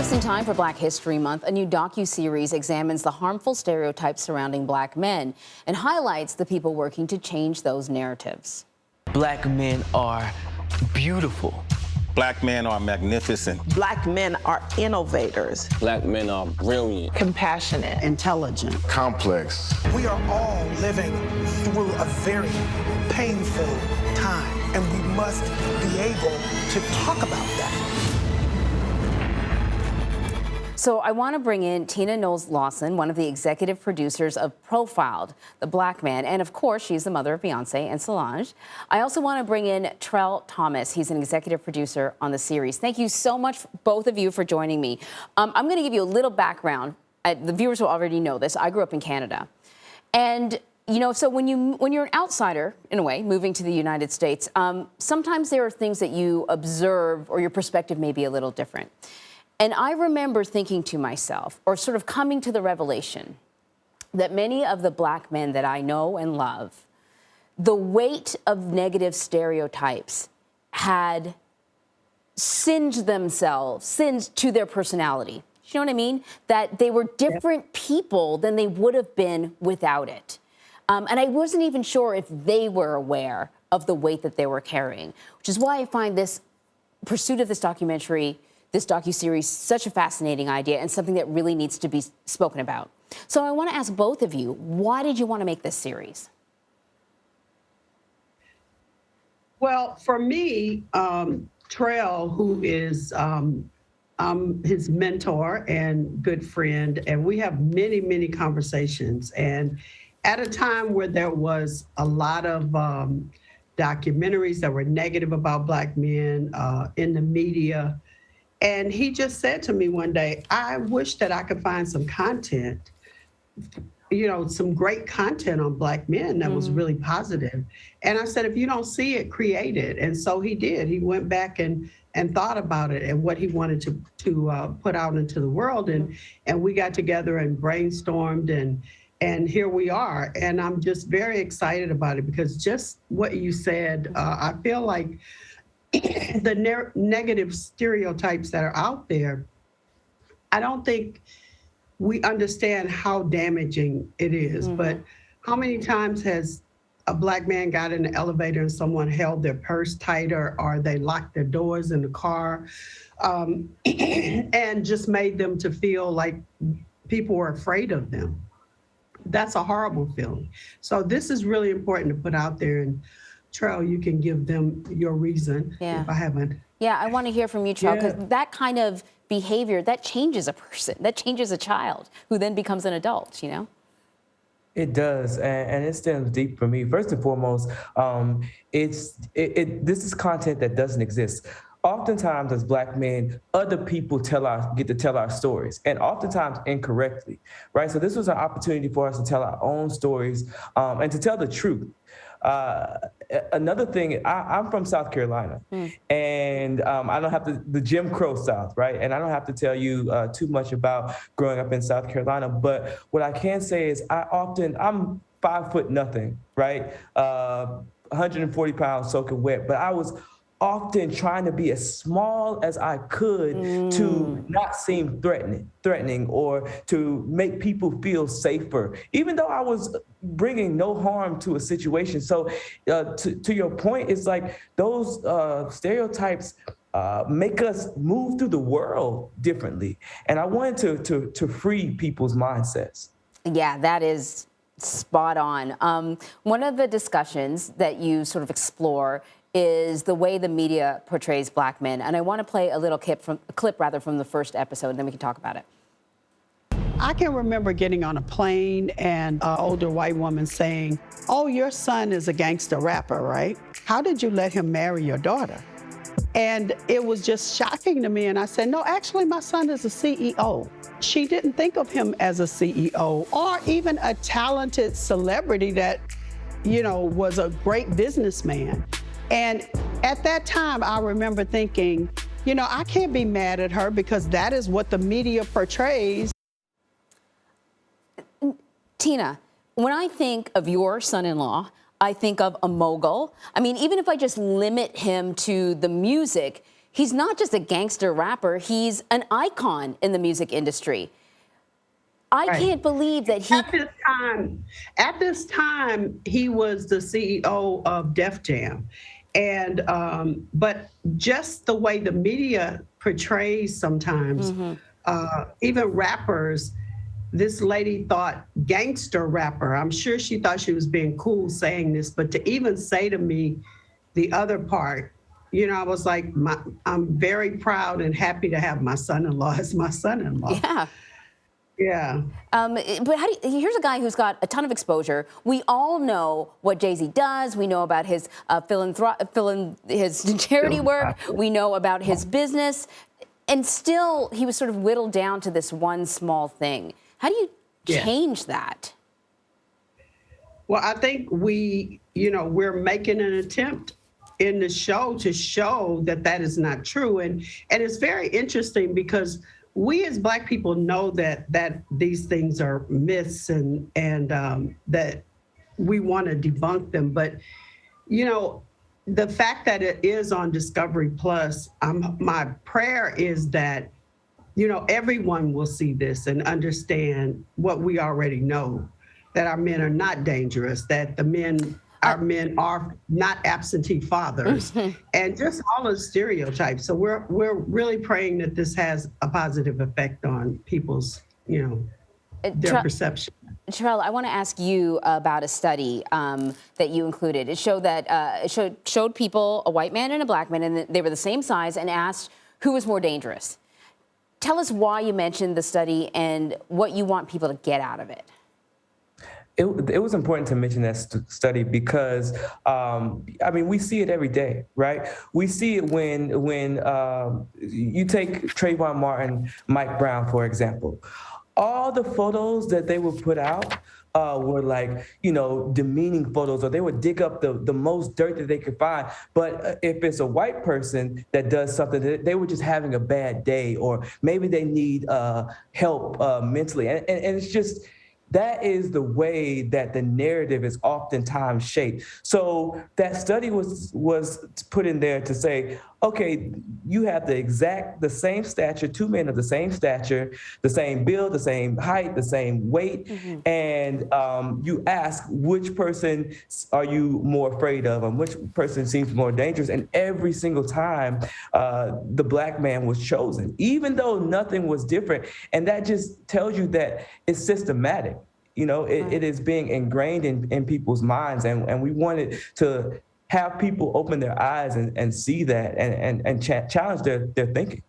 Just in time for Black History Month, a new docu-series examines the harmful stereotypes surrounding Black men and highlights the people working to change those narratives. Black men are beautiful. Black men are magnificent. Black men are innovators. Black men are brilliant. Compassionate. Intelligent. Complex. We are all living through a very painful time, and we must be able to talk about that. So I want to bring in Tina Knowles-Lawson, one of the executive producers of Profiled, The Black Man, and of course, she's the mother of Beyonce and Solange. I also want to bring in Trell Thomas. He's an executive producer on the series. Thank you so much, both of you, for joining me. I'm going to give you a little background. The viewers will already know this. I grew up in Canada. And you know, so when you're an outsider, in a way, moving to the United States, sometimes there are things that you observe or your perspective may be a little different. And I remember thinking to myself, or sort of coming to the revelation, that many of the Black men that I know and love, the weight of negative stereotypes had singed to their personality. You know what I mean? That they were different people than they would have been without it. And I wasn't even sure if they were aware of the weight that they were carrying, which is why I find this pursuit of this docu-series, such a fascinating idea and something that really needs to be spoken about. So I want to ask both of you, why did you want to make this series? Well, for me, Trell, who is his mentor and good friend, and we have many, many conversations. And at a time where there was a lot of documentaries that were negative about Black men in the media, and he just said to me one day, I wish that I could find some content, you know, some great content on Black men that was really positive. And I said, if you don't see it, create it. And so he did. He went back and thought about it and what he wanted to put out into the world. And we got together and brainstormed, and here we are. And I'm just very excited about it because just what you said, I feel like the negative stereotypes that are out there, I don't think we understand how damaging it is. But how many times has a Black man got in the elevator and someone held their purse tighter, or they locked their doors in the car, and just made them to feel like people were afraid of them? That's a horrible feeling. So this is really important to put out there. And Trell, you can give them your reason if I haven't. Yeah, I want to hear from you, Trell, because that kind of behavior, that changes a person, that changes a child who then becomes an adult, you know? It does, and it stems deep for me. First and foremost, this is content that doesn't exist. Oftentimes, as Black men, other people get to tell our stories, and oftentimes incorrectly, right? So this was an opportunity for us to tell our own stories and to tell the truth. Another thing, I'm from South Carolina, and I don't have the Jim Crow South, right? And I don't have to tell you too much about growing up in South Carolina, but what I can say is I'm 5 foot nothing, right? 140 pounds soaking wet, but I was often trying to be as small as I could to not seem threatening or to make people feel safer, even though I was bringing no harm to a situation. So to your point, it's like those stereotypes make us move through the world differently. And I wanted to free people's mindsets. Yeah, that is spot on. One of the discussions that you sort of explore is the way the media portrays Black men. And I want to play a little clip from the first episode, and then we can talk about it. I can remember getting on a plane and an older white woman saying, oh, your son is a gangster rapper, right? How did you let him marry your daughter? And it was just shocking to me. And I said, no, actually, my son is a CEO. She didn't think of him as a CEO or even a talented celebrity that, you know, was a great businessman. And at that time, I remember thinking, you know, I can't be mad at her because that is what the media portrays. Tina, when I think of your son-in-law, I think of a mogul. I mean, even if I just limit him to the music, he's not just a gangster rapper, he's an icon in the music industry. I can't believe that he... At this time, he was the CEO of Def Jam. And, but just the way the media portrays sometimes, even rappers, this lady thought gangster rapper. I'm sure she thought she was being cool saying this, but to even say to me the other part, you know, I was like, I'm very proud and happy to have my son-in-law as my son-in-law. Yeah. Yeah. But here's a guy who's got a ton of exposure. We all know what Jay-Z does. We know about his his charity work. We know about his business. And still, he was sort of whittled down to this one small thing. How do you change that? Well, I think we're making an attempt in the show to show that that is not true. And it's very interesting because we as Black people know that these things are myths and that we want to debunk them. But, you know, the fact that it is on Discovery Plus, my prayer is that, you know, everyone will see this and understand what we already know, that our men are not dangerous, that our men are not absentee fathers, and just all the stereotypes. So we're really praying that this has a positive effect on people's, you know, their perception. Trell, I want to ask you about a study that you included. It showed that it showed people, a white man and a Black man, and they were the same size, and asked who was more dangerous. Tell us why you mentioned the study and what you want people to get out of it. It was important to mention that study because, I mean, we see it every day, right? We see it when you take Trayvon Martin, Mike Brown, for example. All the photos that they would put out were like, you know, demeaning photos, or they would dig up the most dirt that they could find. But if it's a white person that does something, they were just having a bad day, or maybe they need help mentally. And it's just, that is the way that the narrative is oftentimes shaped. So that study was put in there to say, okay, you have the same stature, two men of the same stature, the same build, the same height, the same weight, and you ask which person are you more afraid of and which person seems more dangerous, and every single time the Black man was chosen, even though nothing was different. And that just tells you that it's systematic. You know, it is being ingrained in people's minds, and we wanted to have people open their eyes and see that and challenge their thinking.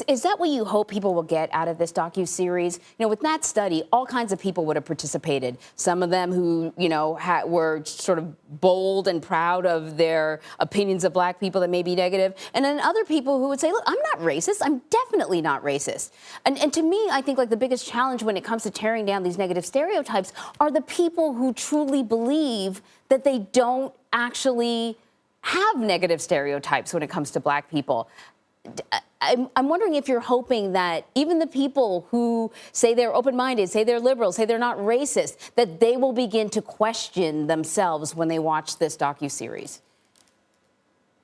Is that what you hope people will get out of this docu-series? You know, with that study, all kinds of people would have participated. Some of them who, you know, were sort of bold and proud of their opinions of Black people that may be negative. And then other people who would say, look, I'm not racist. I'm definitely not racist. And to me, I think like the biggest challenge when it comes to tearing down these negative stereotypes are the people who truly believe that they don't actually have negative stereotypes when it comes to Black people. I'm wondering if you're hoping that even the people who say they're open-minded, say they're liberal, say they're not racist, that they will begin to question themselves when they watch this docu-series.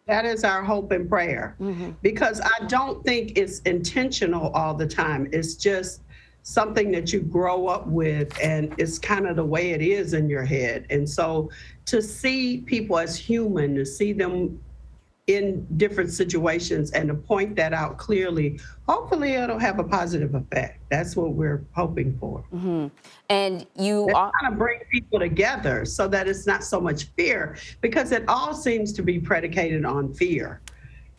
That is our hope and prayer, because I don't think it's intentional all the time. It's just something that you grow up with, and it's kind of the way it is in your head. And so to see people as human, to see them in different situations and to point that out clearly, hopefully it'll have a positive effect. That's what we're hoping for. And you kind of bring people together so that it's not so much fear, because it all seems to be predicated on fear.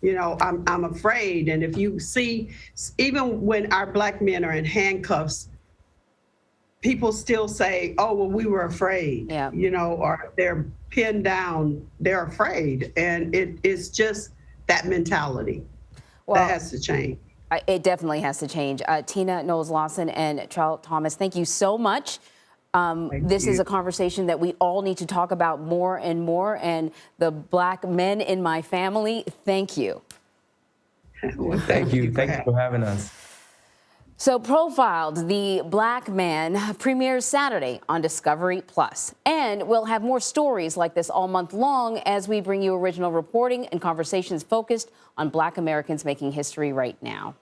You know, I'm afraid. And if you see, even when our Black men are in handcuffs, people still say, oh, well, we were afraid, you know, or they're pinned down, they're afraid. And it's just that mentality that has to change. It definitely has to change. Tina Knowles-Lawson and Trell Thomas, thank you so much. This is a conversation that we all need to talk about more and more. And the Black men in my family, thank you. Well, thank you. Thank you for having us. So Profiled, the Black Man, premieres Saturday on Discovery Plus. And we'll have more stories like this all month long as we bring you original reporting and conversations focused on Black Americans making history right now.